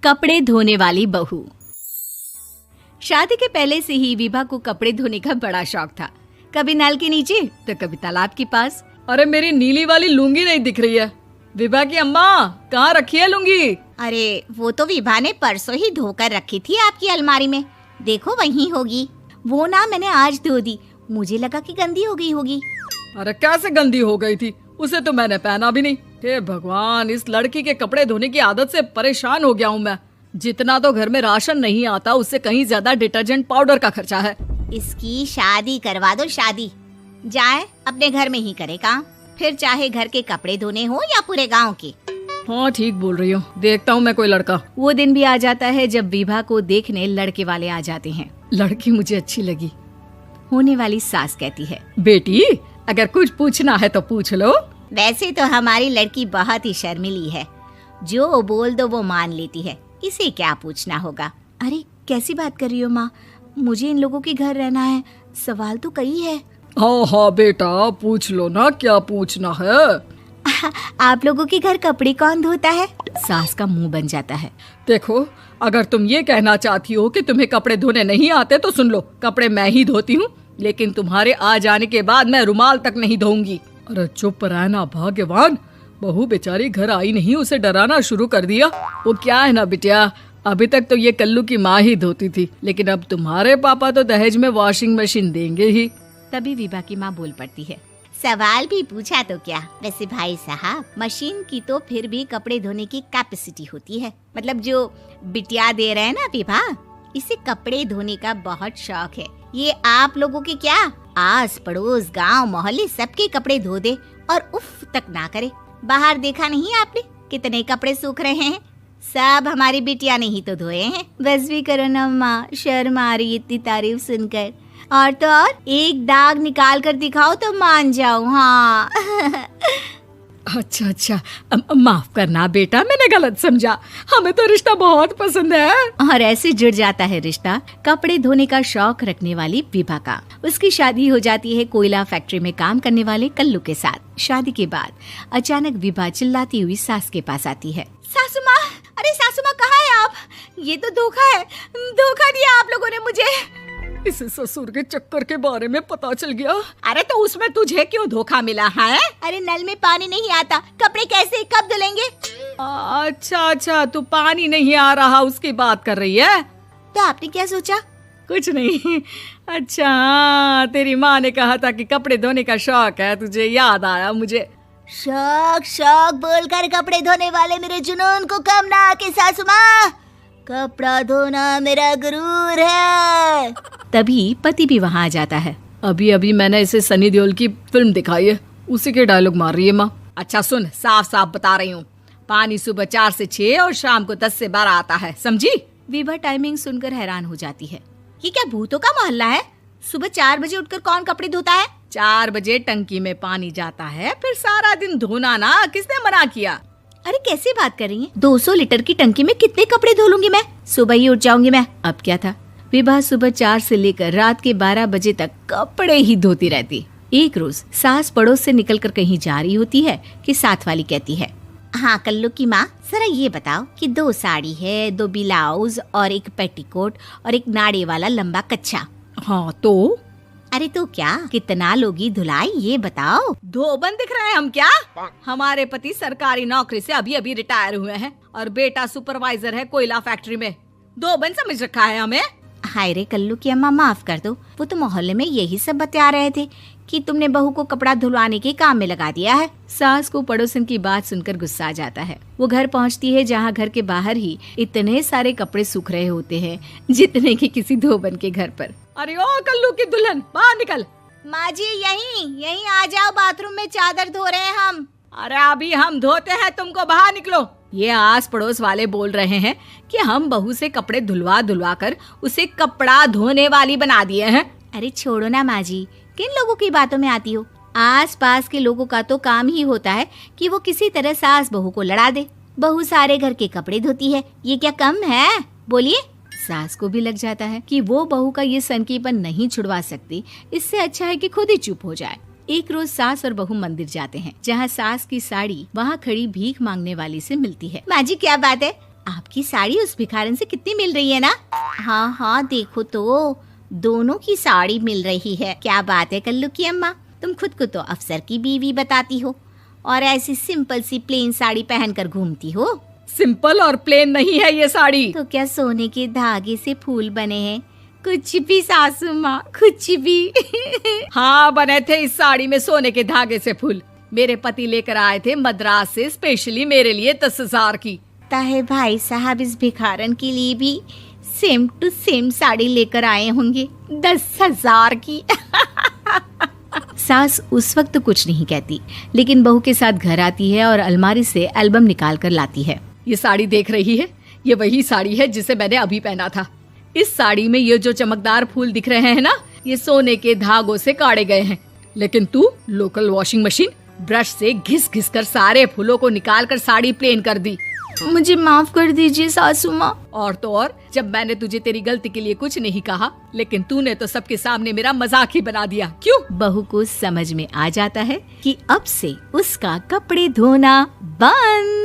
कपड़े धोने वाली बहू। शादी के पहले से ही विभा को कपड़े धोने का बड़ा शौक था। कभी नल के नीचे तो कभी तालाब के पास। अरे मेरी नीली वाली लुंगी नहीं दिख रही है। विभा की अम्मा, कहाँ रखी है लुंगी? अरे वो तो विभा ने परसों ही धोकर रखी थी आपकी अलमारी में, देखो वहीं होगी। वो ना मैंने आज धो दी, मुझे लगा कि गंदी हो गई होगी। अरे कैसे गंदी हो गई थी? उसे तो मैंने पहना भी नहीं। हे भगवान, इस लड़की के कपड़े धोने की आदत से परेशान हो गया हूँ मैं। जितना तो घर में राशन नहीं आता, उससे कहीं ज्यादा डिटर्जेंट पाउडर का खर्चा है। इसकी शादी करवा दो, शादी जाए अपने घर में ही करे काम, फिर चाहे घर के कपड़े धोने हो या पूरे गांव के। हाँ ठीक बोल रही हूँ, देखता हूँ मैं कोई लड़का। वो दिन भी आ जाता है जब विभा को देखने लड़के वाले आ जाते हैं। लड़की मुझे अच्छी लगी। होने वाली सास कहती है, बेटी अगर कुछ पूछना है तो पूछ लो। वैसे तो हमारी लड़की बहुत ही शर्मीली है, जो बोल दो वो मान लेती है, इसे क्या पूछना होगा। अरे कैसी बात कर रही हो माँ, मुझे इन लोगों के घर रहना है, सवाल तो कई है। हाँ हाँ बेटा, पूछ लो ना, क्या पूछना है। आप लोगों के घर कपड़े कौन धोता है? सास का मुंह बन जाता है। देखो, अगर तुम ये कहना चाहती हो कि तुम्हें कपड़े धोने नहीं आते तो सुन लो, कपड़े मैं ही धोती हूँ, लेकिन तुम्हारे आ जाने के बाद मैं रुमाल तक नहीं धोऊंगी। अरे चुप रहना भाग्यवान, बहू बेचारी घर आई नहीं, उसे डराना शुरू कर दिया। वो क्या है ना बिटिया, अभी तक तो ये कल्लू की माँ ही धोती थी, लेकिन अब तुम्हारे पापा तो दहेज में वॉशिंग मशीन देंगे ही। तभी विभा की माँ बोल पड़ती है, सवाल भी पूछा तो क्या। वैसे भाई साहब, मशीन की तो फिर भी कपड़े धोने की कैपेसिटी होती है। मतलब जो बिटिया दे रहे हैं ना विभा, इसे कपड़े धोने का बहुत शौक है। ये आप लोगों के क्या, आस पड़ोस गांव मोहल्ले सबके कपड़े धो दे और उफ तक ना करे। बाहर देखा नहीं आपने कितने कपड़े सूख रहे हैं? सब हमारी बिटिया ने ही तो धोए हैं। बस भी करो ना माँ, शर्म आ रही इतनी तारीफ सुनकर। और तो और एक दाग निकाल कर दिखाओ तो मान जाऊं। हाँ अच्छा, माफ करना बेटा, मैंने गलत समझा। हमें तो रिश्ता बहुत पसंद है। और ऐसे जुड़ जाता है रिश्ता कपड़े धोने का शौक रखने वाली विभा का। उसकी शादी हो जाती है कोयला फैक्ट्री में काम करने वाले कल्लू के साथ। शादी के बाद अचानक विभा चिल्लाती हुई सास के पास आती है। सासू माँ, अरे सासू माँ कहाँ है आप? ये तो धोखा है, धोखा दिया आप लोगों ने मुझे। इसे ससुर के चक्कर के बारे में पता चल गया। अरे तो उसमें तुझे क्यों धोखा मिला है? अरे नल में पानी नहीं आता, कपड़े कैसे कब धुलेंगे? अच्छा, तू पानी नहीं आ रहा उसकी बात कर रही है। तो आपने क्या सोचा? कुछ नहीं। अच्छा, तेरी माँ ने कहा था कि कपड़े धोने का शौक है तुझे, याद आया मुझे। शौक बोलकर कपड़े धोने वाले मेरे जुनून को कम ना आके सासू माँ, कपड़ा धोना मेरा गुरूर है। तभी पति भी वहाँ आ जाता है। अभी मैंने इसे सनी देओल की फिल्म दिखाई है, उसी के डायलॉग मार रही है माँ। अच्छा सुन, साफ साफ बता रही हूँ, पानी सुबह 4 से 6 और शाम को 10 से 12 आता है, समझी? विभा टाइमिंग सुनकर हैरान हो जाती है। ये क्या भूतों का मोहल्ला है? सुबह 4 बजे उठकर कौन कपड़े धोता है? 4 बजे टंकी में पानी जाता है, फिर सारा दिन धोना ना, किसने मना किया? अरे कैसी बात कर रही हैं? 200 लीटर की टंकी में कितने कपड़े धो लूंगी मैं, सुबह ही उठ जाऊंगी मैं। अब क्या था, विभा सुबह 4 से लेकर रात के 12 बजे तक कपड़े ही धोती रहती। एक रोज सास पड़ोस से निकलकर कहीं जा रही होती है कि साथ वाली कहती है, हाँ कल्लू की माँ, जरा ये बताओ कि 2 साड़ी है, 2 ब्लाउज और एक पेटीकोट और एक नाड़े वाला लंबा कच्छा। हाँ तो? अरे तो क्या, कितना लोगी धुलाई ये बताओ। धोबन दिख रहे हैं हम क्या? हमारे पति सरकारी नौकरी से अभी रिटायर हुए हैं और बेटा सुपरवाइजर है कोयला फैक्ट्री में। धोबन समझ रखा है हमें? हाय रे कल्लू की अम्मा, माफ कर दो, वो तो मोहल्ले में यही सब बता रहे थे कि तुमने बहू को कपड़ा धुलवाने के काम में लगा दिया है। सास को पड़ोसन की बात सुनकर गुस्सा आ जाता है। वो घर पहुंचती है जहां घर के बाहर ही इतने सारे कपड़े सूख रहे होते हैं जितने कि किसी धोबन के घर पर। अरे ओ कल्लू की दुल्हन, बाहर निकल। माँ जी यहीं आ जाओ, बाथरूम में चादर धो रहे हैं हम। अरे अभी हम धोते हैं, तुमको बाहर निकलो। ये आस पड़ोस वाले बोल रहे हैं कि हम बहू से कपड़े धुलवा कर उसे कपड़ा धोने वाली बना दिए हैं। अरे छोड़ो ना माँ जी, किन लोगों की बातों में आती हो? आस पास के लोगों का तो काम ही होता है कि वो किसी तरह सास बहू को लड़ा दे। बहू सारे घर के कपड़े धोती है, ये क्या कम है? बोलिए। सास को भी लग जाता है कि वो बहू का ये सनकीपन नहीं छुड़वा सकती, इससे अच्छा है कि खुद ही चुप हो जाए। एक रोज सास और बहू मंदिर जाते हैं, जहाँ सास की साड़ी वहाँ खड़ी भीख मांगने वाली से मिलती है। माँ जी क्या बात है, आपकी साड़ी उस भिखारन से कितनी मिल रही है ना? हाँ हाँ देखो तो, दोनों की साड़ी मिल रही है। क्या बात है कल्लू की अम्मा, तुम खुद को तो अफसर की बीवी बताती हो और ऐसी सिंपल सी प्लेन साड़ी पहनकर घूमती हो। सिंपल और प्लेन नहीं है ये साड़ी। तो क्या सोने के धागे से फूल बने हैं? कुछ भी सासू माँ, कुछ भी। हाँ बने थे इस साड़ी में सोने के धागे से फूल। मेरे पति लेकर आए थे मद्रास से स्पेशली मेरे लिए 10,000 की। ताहे भाई साहब इस भिखारन के लिए भी सेम टू सेम साड़ी लेकर आए होंगे 10,000 की। सास उस वक्त कुछ नहीं कहती, लेकिन बहू के साथ घर आती है और अलमारी से एल्बम निकाल कर लाती है। ये साड़ी देख रही है, ये वही साड़ी है जिसे मैंने अभी पहना था। इस साड़ी में ये जो चमकदार फूल दिख रहे हैं ना, ये सोने के धागों से काढ़े गए हैं। लेकिन तू लोकल वॉशिंग मशीन ब्रश से घिस घिस कर सारे फूलों को निकाल कर साड़ी प्लेन कर दी। मुझे माफ कर दीजिए सासू माँ। और तो और, जब मैंने तुझे तेरी गलती के लिए कुछ नहीं कहा, लेकिन तूने तो सबके सामने मेरा मजाक ही बना दिया। क्यों? बहू को समझ में आ जाता है कि अब से उसका कपड़े धोना बंद।